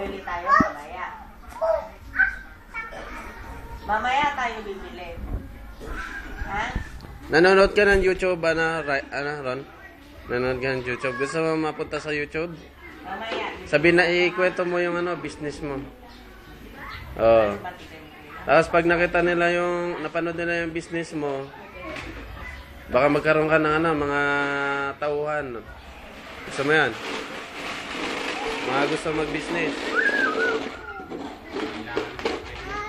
Bili tayo mamaya. Mamaya tayo bibili. Ha? Nanonood ka ng YouTube, Ron? Nanonood ka ng YouTube. Gusto mo mapunta sa YouTube? Mamaya. Sabi na ikwento mo yung business mo. Oh. Tapos pag nakita nila napanood nila yung business mo, baka magkaroon ka ng mga tauhan. Gusto mo yan? Mga gusto mag-business.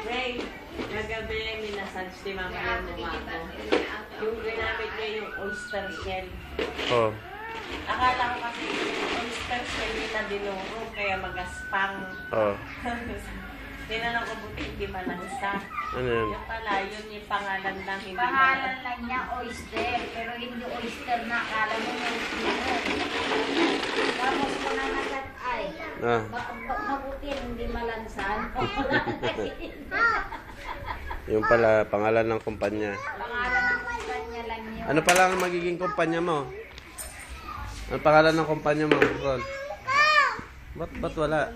Ray, nagabi minasage si mama yung mama ko. Yung ginamit niya yung oyster shell. Oh. Akala ko kasi yung oyster shell na dinuro, kaya magaspang. Oh. Tinanong ko buti hindi malansa. Ano yun? Yung pala, yun yung pangalan lang. Hindi Pangalan lang niya oyster, pero hindi oyster na akala mo oyster. Tapos ko na nagat ay, mabuti hindi malansan. Yung pala, pangalan ng kumpanya. Pangalan ng kumpanya lang yun. Ano pala ang magiging kumpanya mo? Ano pangalan ng kumpanya mo, Ron? Ba't wala?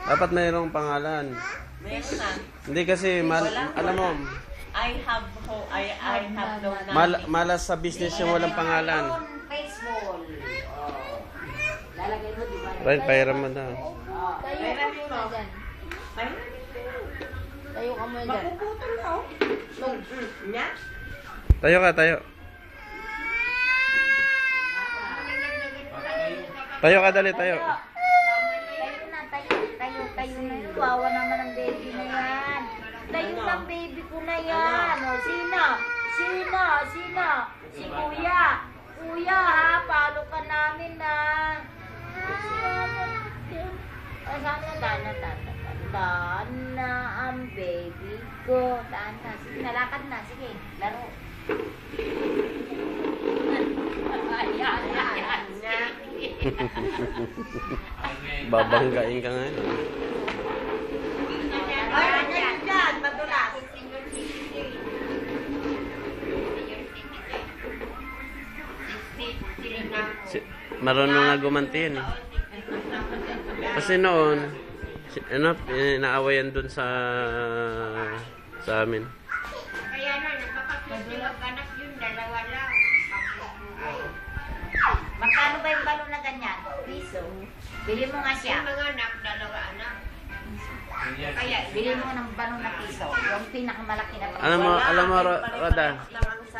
Dapat mayroong pangalan. Meron na. Hindi kasi, alam mo, I have no malas sa business yung walang pangalan. Baseball. Lalagay mo, di ba? Right, pahiram mo na. Tayo ka muna dyan. Tayo ka muna dyan. Magpuputol na oh. Nya? Tayo ka, tayo. Tayo ka, dali, tayo. Tayo na. Kawawa naman ang baby na yan. Tayo ng baby ko na yan. O, sino? Si Kuya. Kuya, ha? Palo ka namin, na. Sana, Daan na ang baby ko. Daan na. Sige, nalakad na. Sige, laro. Babanggain ka ngayon. Ay, dyan, madulas. Marunong nga gumanti yun. Kasi noon, inaawayan dun sa amin. Kaya na, nagpapagpapaganak yun, dalawa lang. Magkano ba yung balon na ganyan? Piso. Bili mo nga siya. Yung mga anak, dalawa anak. Kaya, bili mo ng balon na piso. Yung pinakamalaki na piso.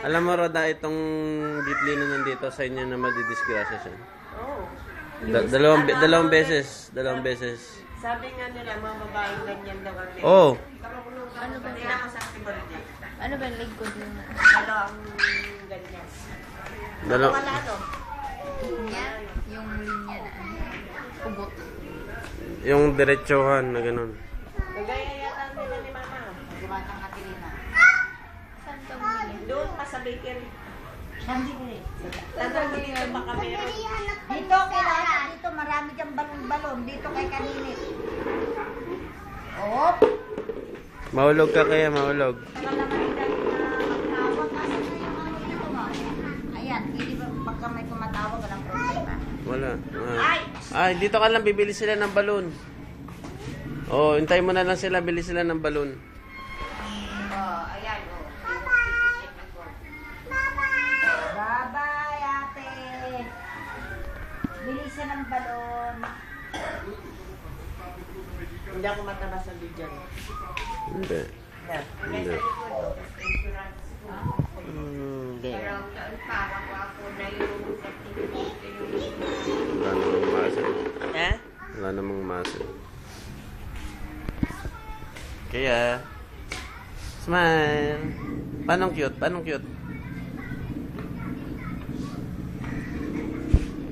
Alam mo, Roda, itong bitlino nandito sa inyo na madidisgrasya siya. Oh. Dalawang beses. Sabi nga nila, mga babaeng ganyan daw ang leg. Oh. Ano ba nila sa birthday? Ano ba yung leg ko din? Dalawang ganyan. Wala no? Yung linya na ubot. Yung diretsuhan na ganun. Kagaya yata nila ni Mama. Gumatang Katilina. Saan ka bumili? Doon pa sa bakery. Sandili. Tatawag dito pa kami. Dito, kailangan dito. Marami diyang balon-balon. Dito kay Kaninit. Oh. Mahulog ka kaya, mahulog. Tagal naman yung galing na magtawag. Asan na yung ano dito mo? Ayan, hindi ba pagka may tumatawag, walang problema. Wala. Ay, dito ka lang, bibili sila ng balon. Oh, hintayin mo na lang sila, bili sila ng balon. Oh, ayan, oh. Bye-bye, ate. Bili siya ng balon. Hindi ako matabas sa bigyan. Hindi. Yeah. Hindi. Hindi. Pero parang ako na yung Wala namang muscle. Ha? Wala namang muscle. Kaya, smile. Paano cute?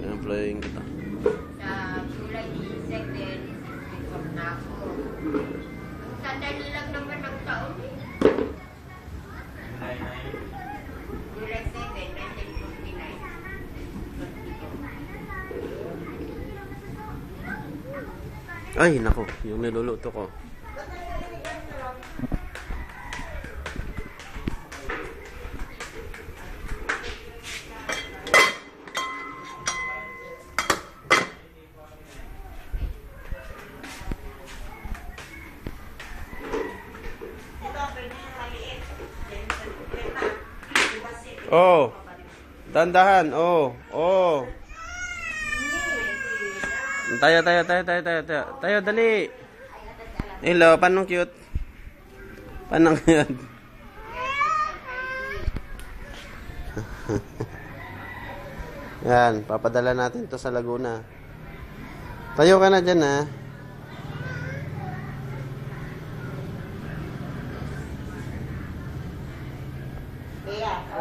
Employing kita. sa July 17, before na ako. Sandali lang naman ang taon eh. July 7, 1949. Ay, nako. Yung niluluto ko. Oh. Dandahan. Oh. Oh. Tayo. Tayo, dali. Hello, panong cute. Panong cute. Yan, papadala natin to sa Laguna. Tayo ka na dyan, ha?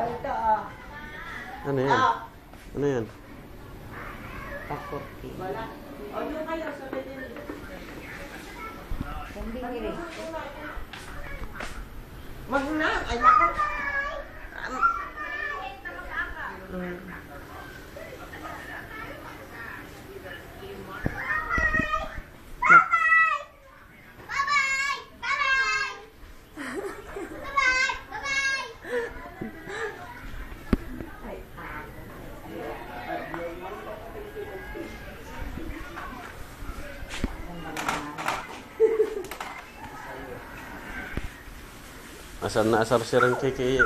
Ito, oh. Ano yan? Ano yan? Pakurti. Wala. O, yung kayo, sabi din. Hindi nire. Wag na. Ay, nako. Asar na asar si Ren kay eh.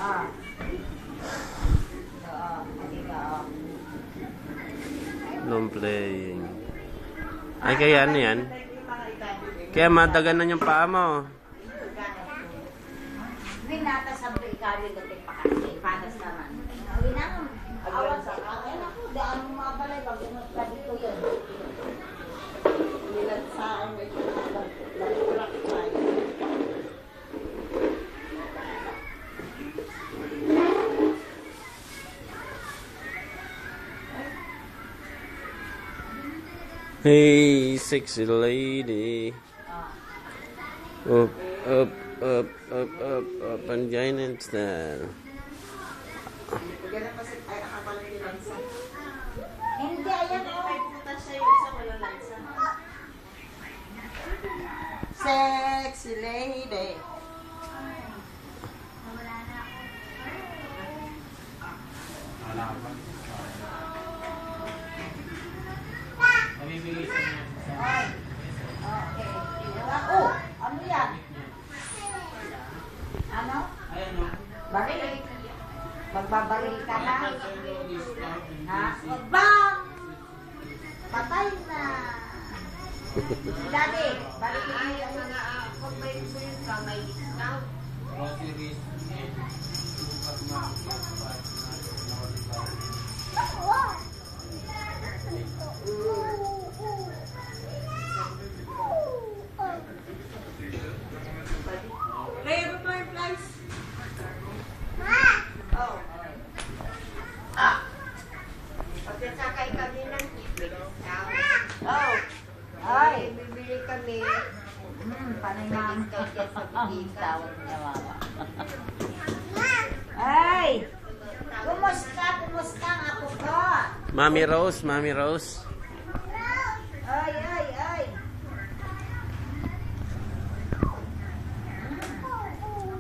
Ah. Non playing. Ay, kaya ano yan? Kaya madagan na yung paa mo. Winata sa kami natin pakati. Panas naman. Winang. Awan sa akin ako. Daan mo mabalay. Pag-unod ka dito yun. Nilat sa amin. Nagtrak tayo. Hey, sexy lady. Up, and giant style. Hindi, ayan o. Pupunta siya yung isa walang lansa. Sexy lady. Oh, ano yan? Ano? Baril. Magbabaril ka na? Ha? Bang! Patay na. Daddy, baril na yung mga pag-bail ka may discount. Play butterflies. Oh. Pagkasakay kami ng discount. Oh. Ay, bibili kami. Panay namin kayo dyan sa bigitaw. Ay! Kumusta ang apo ko? Mami Rose. Ay!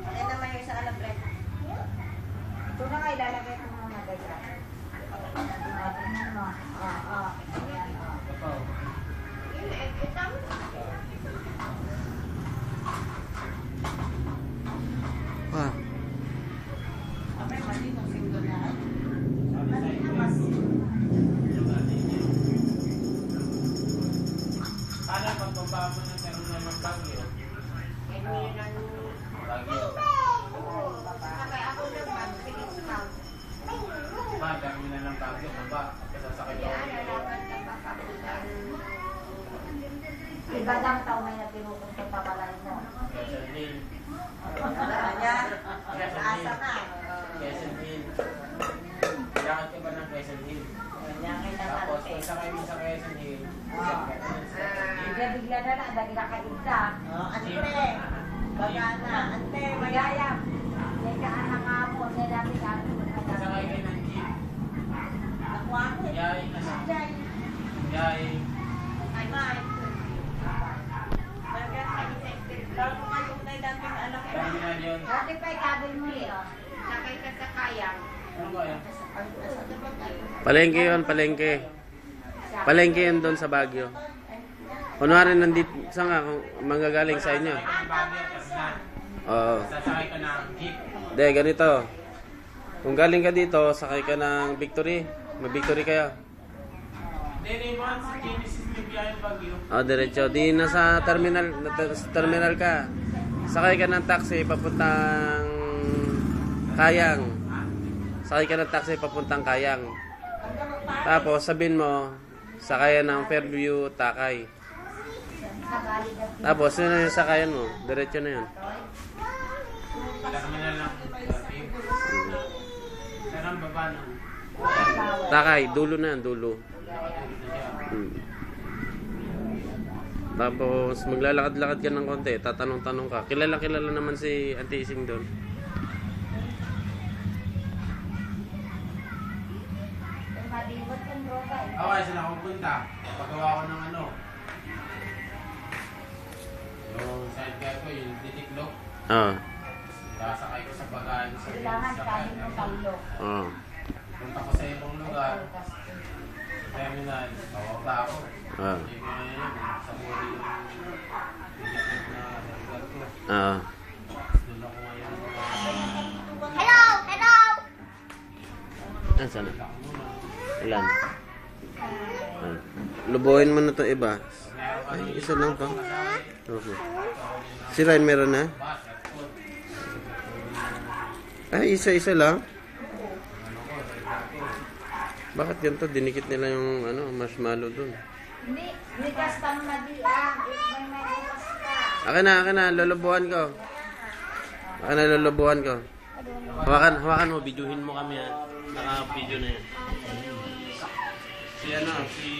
Ayan naman yung sa alabret. Ito na nga, ilalagay ko muna ganyan. Tingnan mo. Ayan, Wah. Abay, mali nung single na. Para pagbaba mo na meron naman bagyo. Bagyo. Sakay ako naman, discount. Ba, dami na ng bagyo. Ba, kasasakay ko. Iba lang tao may napinupunta pa balay mo. Quezon Hill. Kanya, nasa na. Quezon Hill. Kailangan ka ba ng Quezon Hill? Kanya, Tapos, kung sakay mo sa Quezon Hill, Bigla na lang, dahil nakaigda. Ante, bagana, ante, Magayam. May kaanak nga po, may dami kami. sakay kayo ng jeep. Nakuha ko. Yay, yay. Ay, Mike. Lalo ko kayo unay dating anak ko. Dami na yun. Dati pa ikabil mo yun. Sakay ka sa kayang. Ano ba yan? Palengke yun, palengke. Palengke yun doon sa Baguio. Kunwari nandito, saan ka? Kung manggagaling sa inyo? Ang bagyo, tas na. Oo. Sasakay ka ng jeep. De, ganito. Kung galing ka dito, sakay ka ng Victory. Mag-Victory kayo. Hindi, man, si Genesis yung biyahe Baguio. Diretso. Di nasa terminal ka. Sakay ka ng taxi papuntang Kayang. Sakay ka ng taxi papuntang Kayang. Tapos sabihin mo, sakayan ng Fairview, Takay. Tapos yun na yung sakayan mo. Diretso na yun. Terminal lang. Saan ang baba ng... Takay, dulo na yan, dulo. Tapos maglalakad-lakad ka ng konti, tatanong-tanong ka. Kilala naman si Auntie Ising doon. Okay, saan ako punta? Pagawa ko ng ano. Yung sidecar ko, yung titiklop. Sasakay ko sa bagaan sa Kailangan kami ng talo. Punta ko sa ibang lugar. Terminal, tawag ako. Hindi ko na yun, sa muli yung titiklop na lugar ko. Doon ako ngayon. Hello! Hello! Saan? Ilan? Lubuhin mo na to iba. Ay, isa lang to. Okay. Si Ryan meron na? Ay, isa-isa lang? Bakit ganito? Dinikit nila yung marshmallow dun. Hindi, bigas pa naman diyan. May bigas ka. Akin na, lulubuhan ko. Hawakan mo, videohin mo kami ha. Naka-video na yan. Si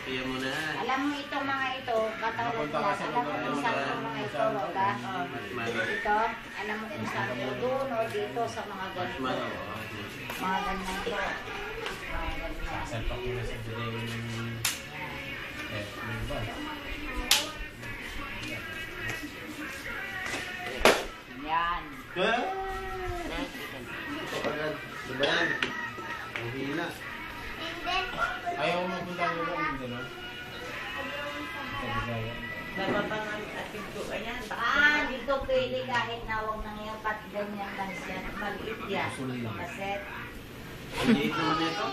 Pia mo na. Alam mo itong mga ito, katulad yan. Alam mo kung saan itong mga ito, Roga? Ito, alam mo kung saan ito doon o dito sa mga ganito. Mga ganito. Salpak ko na sa Juday. Yan. Agad, dibayan. Ang hina. Ayaw mo punta mo ba yung gano'n? Napapangan at pinto ka yan. Dito pwede kahit nawag na ngayon, pati ganyan lang siya. Maliit yan. Kaset. Liit naman ito.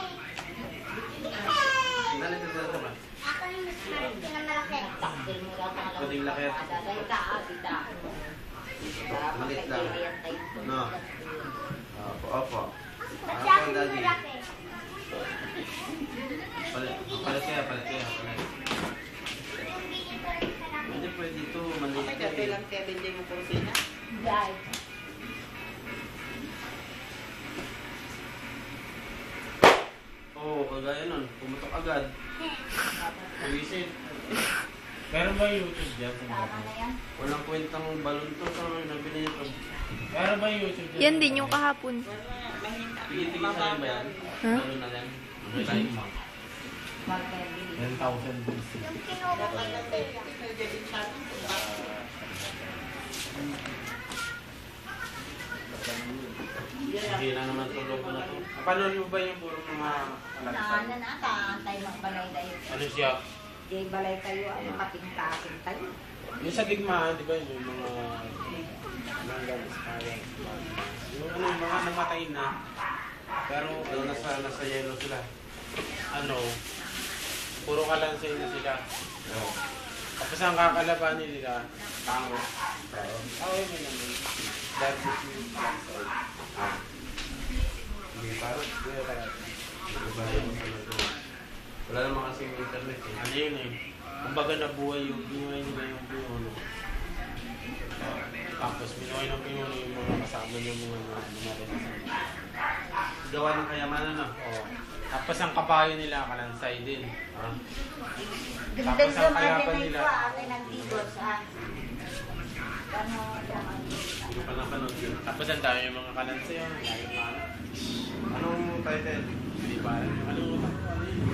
Dali ito ba? Takbil mo lang ang Pwedeng lakit. Dahil kaabita. Maliit lang. No. Opo. Daddy. Palit kaya. Hindi pwede ito. Maliit Kaya lang kaya hindi mo kusina. Dahil. Oo, kagaya nun. Pumutok agad. Pawisin. Meron ba YouTube dyan? Tama na yan. Walang kwentang balon to. So, nabili nito. Meron ba YouTube dyan? Yan din yung kahapon. Tigil-tigil sa rin ba yan? Huh? Balon na yan. Like, 10,000 BC. hindi na naman tulog ko na to. Paano nyo ba yung puro mga kalagsan? Taantay magbalay tayo. Ano siya? Di balay tayo, pating-tating tayo. Yung sa digmaan, di ba yung mga manggal iskaya. Yung mga namatay na. Pero nasa yellow sila. Puro kalansay na sila. Tapos ang kakalabanin nila, tango. May naman. That's yung kalansay. Hindi parang. Wala naman kasing internet eh. Ano yun eh. Kumbaga nabuhay yung binuhay nila yung pinuno. Tapos binuhay ng pinuno yung mga kasama yung mga rin. Gawa ng kayamanan na. Oo. Tapos ang kabayo nila kalansay din. Gandang Tapos ang naman kalaban din nila. ito, akin ang digos, ha? Hindi pa napanood yun. Tapos ang dami yung mga kalansay yun. Ang dami yung mga Anong title? Hindi pa alam. Kalimutan ko ano yun.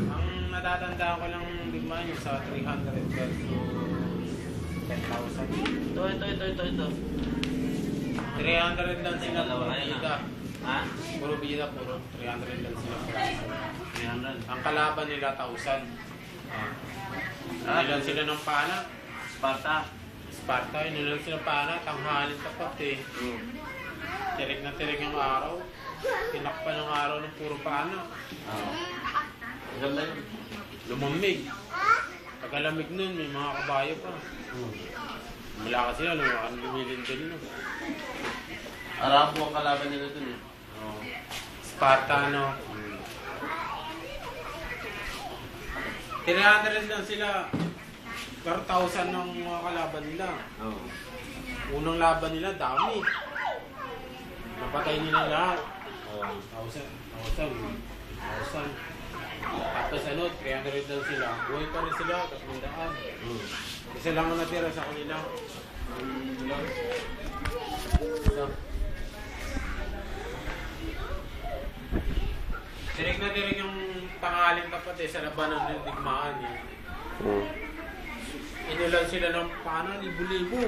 Ang natatandaan ko lang digmaan yung sa 300 versus 10,000. Ito. 300 lang sila. Puro Ayun na. bida. Ha? Puro bida, puro 300 lang sila. 300. Ang kalaban nila 1,000. Nilan sila ng pana. Sparta. Sparta, nilan sila ng pana. Tanghalin tapat eh. Tirik na tirik yung araw. Tinakpan ng araw ng puro paana. Ganda yun. Lumamig. Pagkalamig nun, may mga kabayo pa. Malakas sila, lumilindol no. Arabo ang kalaban nila dun eh. Spartano. 300 lang sila. Per 1,000 ng mga kalaban nila. Unang laban nila, dami. Napatay nila lahat. 1,000. Tapos 300 lang sila. Buhay pa rin sila, 300. Isa lang ang natira sa kanila. Tirik na tirik yung tangaling tapat sa labanan ng digmaan eh. Inulan sila ng paano, libo-libo.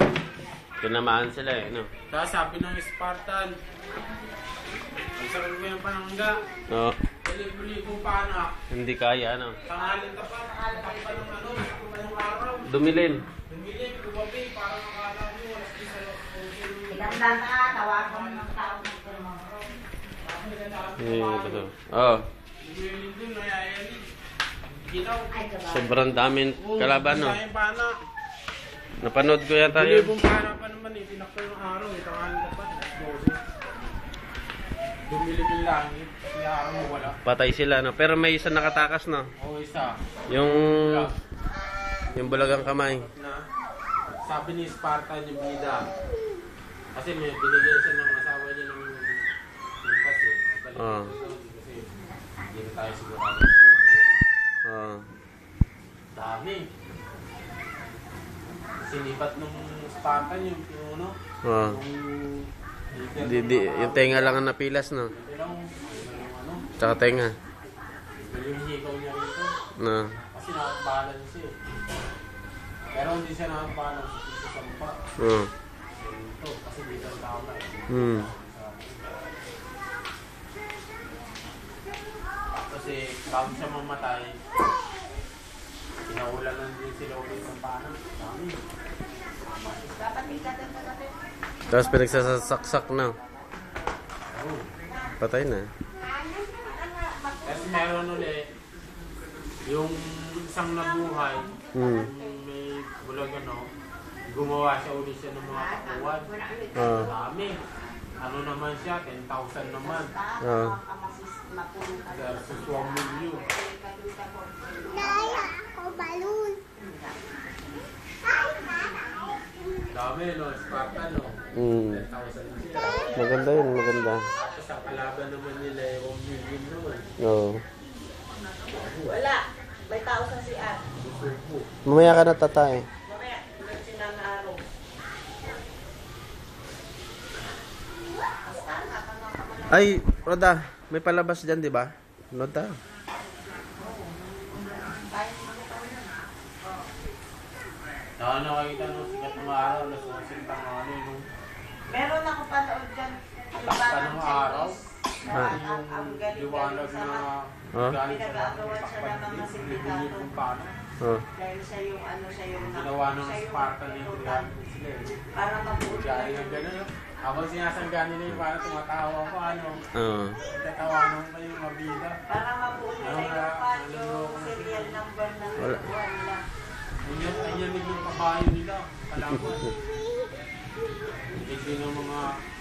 Tinamaan sila eh, no? Tapos sabi ng Spartan, ang sarap mo yung panangga, No, libo-libo paano. hindi kaya, ano? Tangaling tapat, takpa ng takpa ng araw. Dumilin. Dumilim, gumabi, parang akala mo, alas 10 sa Ilan na, tawagan mo ng tao ng tumoro. Ito. Oh, Lumilindol, nayayali. Ginaw. sobrang daming kalaban, no? Sayang pana. Napanood ko yata yun. Bilibong pana pa naman eh, tinakpa yung araw eh, tangaling tapat, alas 12. Dumilim yung langit, yung araw mo wala. Patay sila, no? Pero may isa nakatakas, no? O isa, Yung bulagang kamay. na sabi ni Spartan yung bida. Kasi may binigyan siya ng asawa niya ng impas eh. Balik Ah. kasi hindi na tayo sigurado. Oh. Dami. Sinipat nung Spartan yung ano, Oh. Yung tenga lang ang napilas, no? ano, Tsaka tenga. yung hikaw niya rito. No. Kasi nakakbalan siya eh. Pero hindi siya nakakbalan sa sampa. Oh. Ito, kasi dito ang tao na eh. Hmm. Kasi bago siya mamatay, pinaulan din sila ulit ng pana. Dami. Tapos pinagsasaksak na. Patay na. Kasi meron ulit, yung isang nabuhay, Hmm. yung may bulag gumawa siya ulit siya ng mga kakuwan. Oh. Dami. Ano naman siya, 10,000 naman. Oh. Versus 1 million. Dami, no? Spartan, no? Hmm. 10,000 na sila. Maganda yun, maganda. Tapos ang kalaban naman nila, 1 million naman. Oo. Wala. May tao sa CR. Susupo. Mamaya ka na tatay. Mamaya, ulit sila na araw. Ay, Roda, may palabas dyan, di ba? Roda. Nakakita nung sikat ng araw, alas 11 tanghali nung Meron ako panood dyan. takpa ng araw. Ang Yung galing liwanag na Huh? galing sa Pinag-aagawan siya ng mga sindikato. libo-libong paano. Oh. Dahil siya yung siya yung Ginawa ng siya yung Spartan yung tutukan 300 sila eh. para mabuti. Gaya ng gano'n. Habang sinasangga nila yung parang tumatawa ko, Oo. tatawanan pa yung mabida. Para mabuti Ano na nga, yung pan ano yung nga, serial number ng Wala. nakuha nila. Ang yanig yung kabayo nila, kalaban. Hindi ng mga,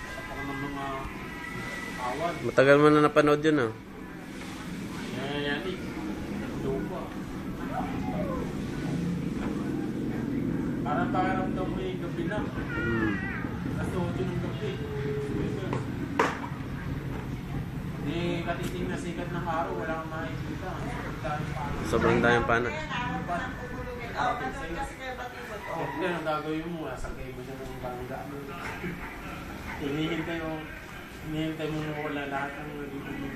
kapag ng mga awan. Matagal mo na napanood yun, ah. Yan yanig. Lupa. Parang pakiramdam mo yung gabi na. Hmm. Kasi 8 ng gabi. Hindi katiting na sikat ng araw, wala kang makikita. Sobrang daming pana. Hindi, ang gagawin mo, nasa kayo mo siya ng bangga. Hinihintay mo wala lahat ng nagiging.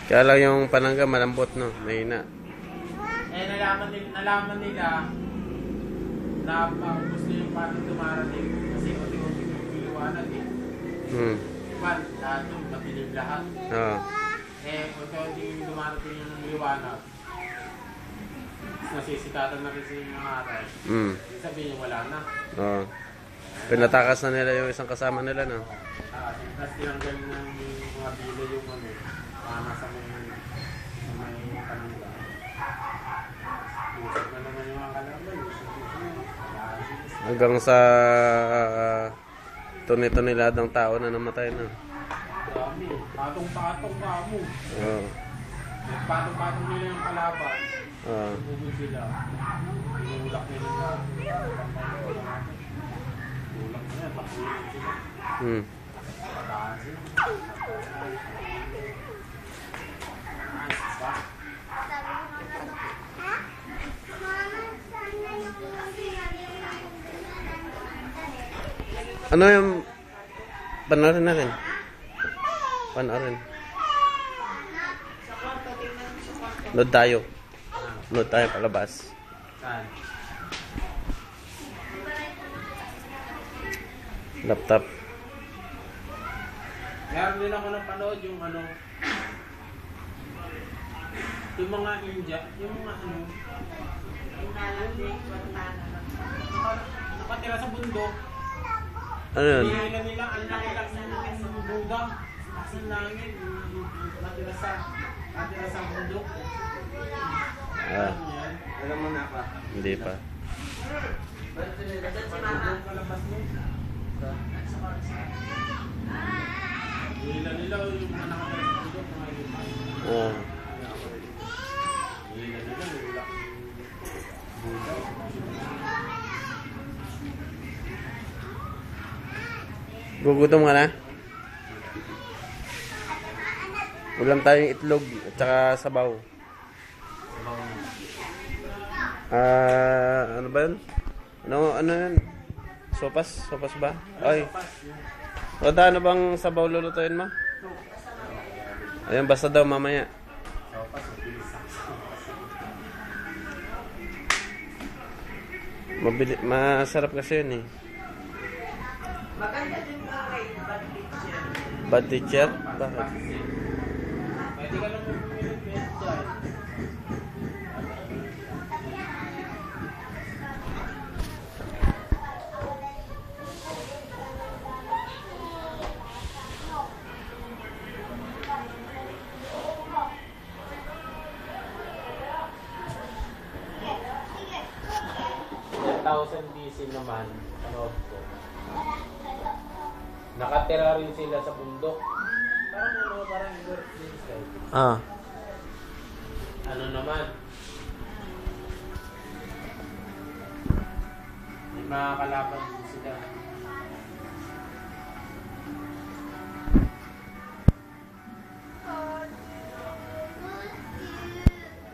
Kaya lang yung panangga malambot, no? Mahina. Eh, nalaman nila na gusto yung parang dumarating kasi unti-unti kumiliwanag eh. Hmm. Diba, lahat yung matilim lahat. Oo. Eh, unti-unti dumarating yung liwanag. Nasisikatan na rin siya yung mga aral. Hmm. Sabihin niya wala na. Oo. Pinatakas na nila yung isang kasama nila, no? atin. Tapos tinanggal ng mga bilo yung ano, nasa may kanila. Usap na naman yung mga kalaban. Hanggang sa tuniladang tao na namatay na. Dami. Patong-patong ka mo. Oo. Patong-patong nila yung kalaban. Oo. Bubog sila. Inulak nila na. Ulak na yan. Pakulin sila. Patahan sila. Ano yung panoorin natin? Panoorin. Nood tayo. Nood tayo palabas. Saan? Laptop. Meron din ako napanood yung ano, yung mga India, yung mga ano, nakatira sa bundok. Ano yun? Nila nila, ang laki-laki ng Buddha. Nasa langit, natira sa bundok. Ah, Alam mo na pa. hindi pa. Nila yung mga nakatira sa bundok, mga ilipay. Ah. Nila yung laki. Buddha. Gugutom ka na? Ulam tayong itlog at saka sabaw. Ano ba yun? Ano yun? Sopas? Sopas ba? Ay. Roda, ano bang sabaw lulutuin mo? Ayun, basta daw mamaya. Masarap kasi yun eh. Maganda din mga kay Bad teacher? Bakit? Pwede ka lang mag-minute dyan. 10,000 BC naman, panood ko. Nakatira rin sila sa bundok. Parang Earth din style. Ah. Ano naman? May mga kalaban din sila.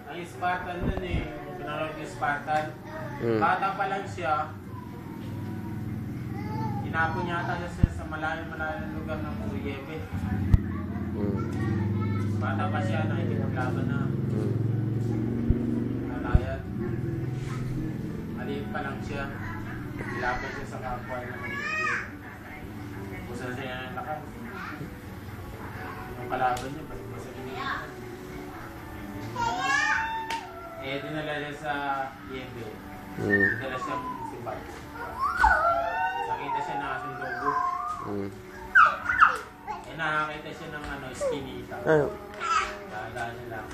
Ang Spartan nun eh, pinanood yung Spartan. Bata pa lang siya, tinapon yata siya sa malayo-malayong lugar ng Puriyebe. Bata pa siya, nakikipaglaban na. Nalayat. Maliit pa lang siya. Nilaban siya sa kapwa na maliit. Busan siya ng lakas. Yung kalaban niya, ba't ba sa ginagawa? Dinala niya sa Yebe. Dinala siya si Bat. Nakita siya na asong logo. Nakakita siya ng skinita. Daan niya lang.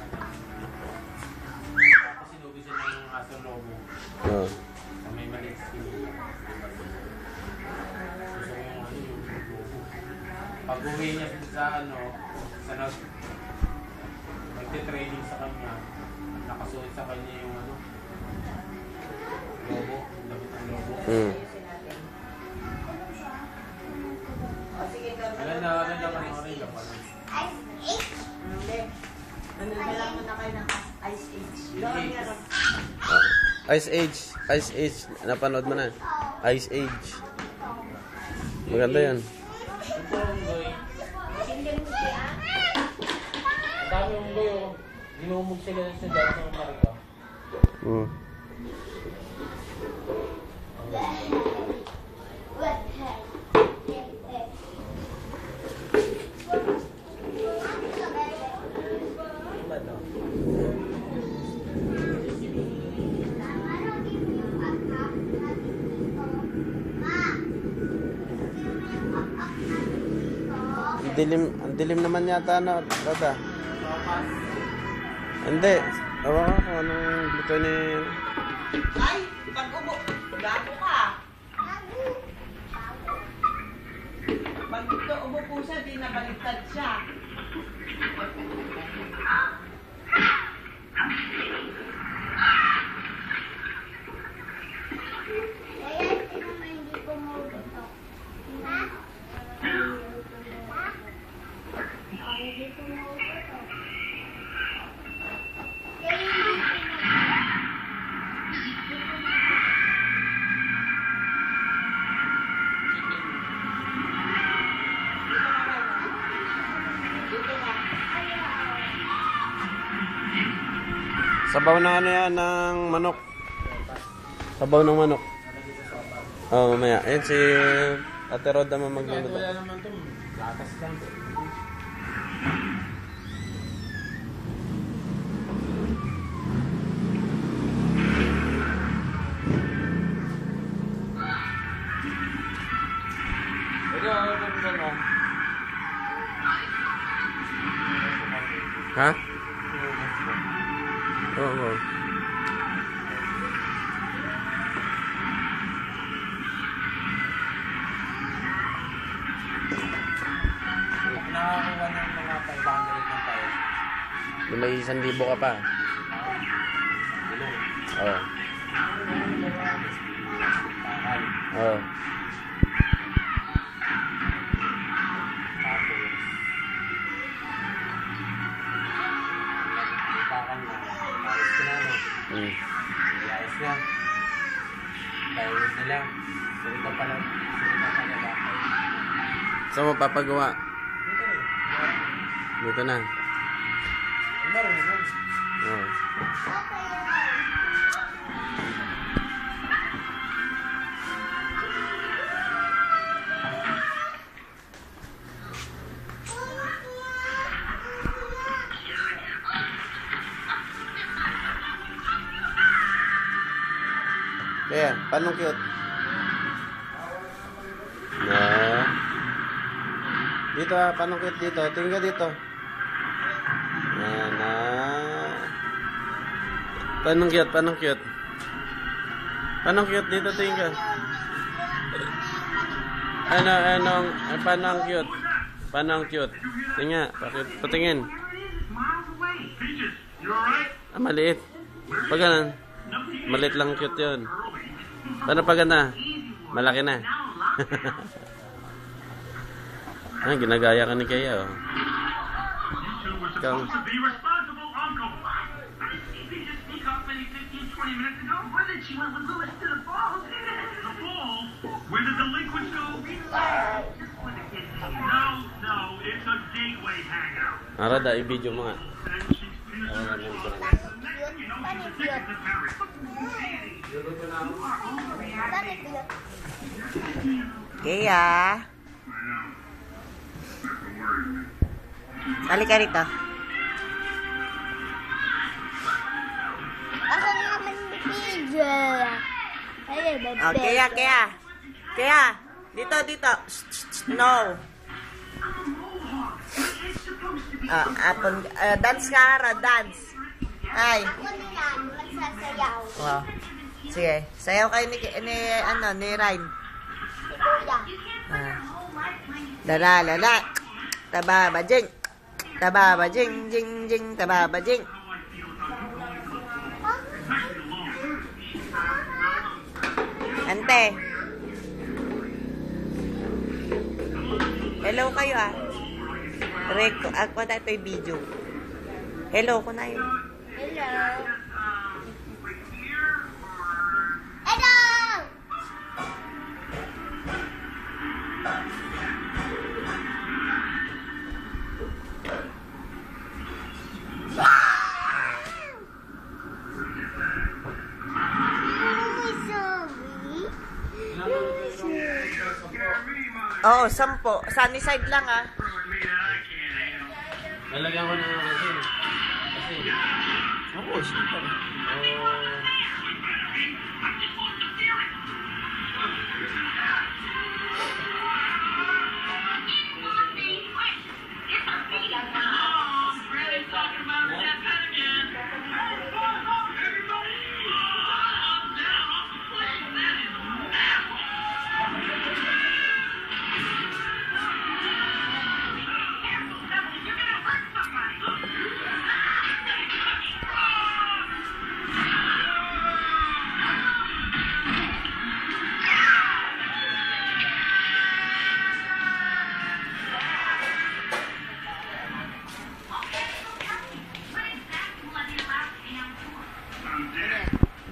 Tapos sinubi siya ng asong logo. Sa may maliit skinita. Gusto ko yung logo. Pag-uwi niya sa nagtitraining sa kanya, nakasuot sa kanya yung logo, labit ng logo. Maganda panoorin ka pa. Ano na lang muna kayo ng Ice Age. Ice Age. Ice Age. Napanood mo na. Ice Age. Maganda yan. Ito ang goy. Ang dami yung goy. Dinumog sila sa daan ng Amerika. Ang dilim naman yata, ano, Rada? Hindi. Ewan ko kung anong luto ni... Ay, pag gago ka. Pag ito umupo siya, di nabaliktad siya. Sabaw na ano yan ng manok. Sabaw ng manok. Oo, mamaya. Ayan si Ate Rod naman magluluto. Wala naman ito. Lakas lang ito. Ha? Oo. Nakakuha ng mga 500 ng tayo. May 1,000 ka pa. Oo. Oo. Hmm. Ayos na. Ayos na lang. Surita pa lang. Surita pa lang. Saan mo papagawa? Dito rin. Dito na. Meron naman. Oo. Kaya, paano cute? Na. Dito ah, paano cute dito? Tingin ka dito. Yan na. Paano cute? Paano cute? Paano cute dito? Tingin ka. Paano ang cute? Paano ang cute? Tingnan, patingin. Ah, maliit. Pag ganun. Maliit lang cute yun. Paano pag ganda? Malaki na. Ah, ginagaya ka ni Kaya, oh. Ikaw. Arada, i-video mo nga. Kaya. Sali ka rito. Ako naman video. Ay, bebe. Oh, Kaya. Dito. No. Dance ka, Ara, dance. Ay. Ako nila, magsasayaw. Wow. Sige, sayaw kayo ni Ryan. Kuya. Lala. Tababajing. Jing, tababajing. Ante. Hello kayo ah. Ako na ito yung video. Hello ko na yun. Hello. Hello. Oo, 10. Sunny side lang ah. Lalagyan ko na ng asin. Oo, siyempre.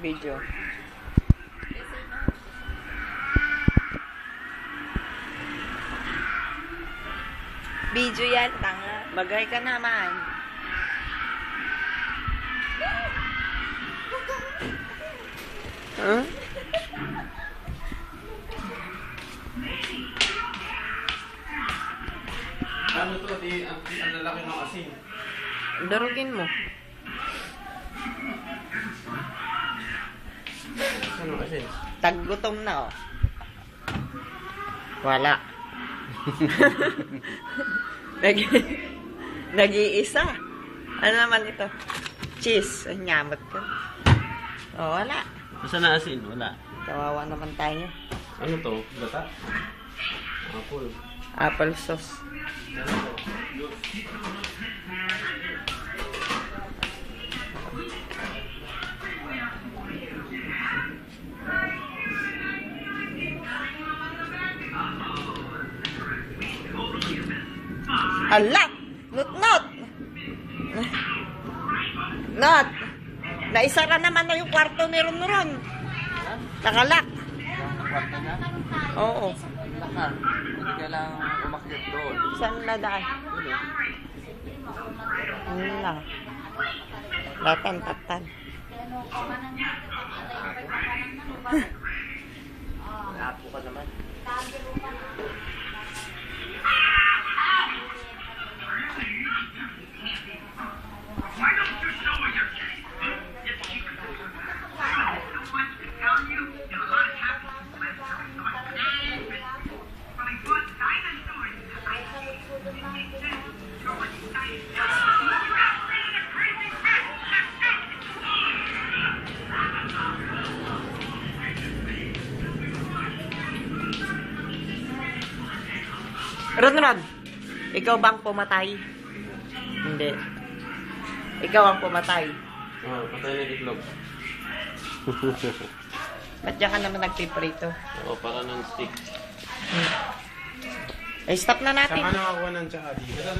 Video. Video yan, tanga. Bagay ka naman. Huh? Ano to? Ang lalaki ng asin. Darugin mo. Ano asin? Taggutom na, oh. Wala. Nag-iisa. Ano naman ito? Cheese. Ay, nyamot ko. Oh, wala. Saan na asin? Wala. Kawawa naman tayo. Ano to? Gata? Apple. Apple sauce. Hala! Not! Not! Naisara naman na yung kwarto ni Ron. Nakalak. Oo. Naka, hindi ka lang umakyat doon. Saan na daan? Ano lang. Latan-tatan. Apo ka naman. Ron, ikaw bang pumatay? Hindi. Ikaw ang pumatay. Oh, patay na itlog. Ba't diyan ka naman nagpiprito? Oo, para non-stick. Eh, stop na natin. Saka na ako ng tsaka dito.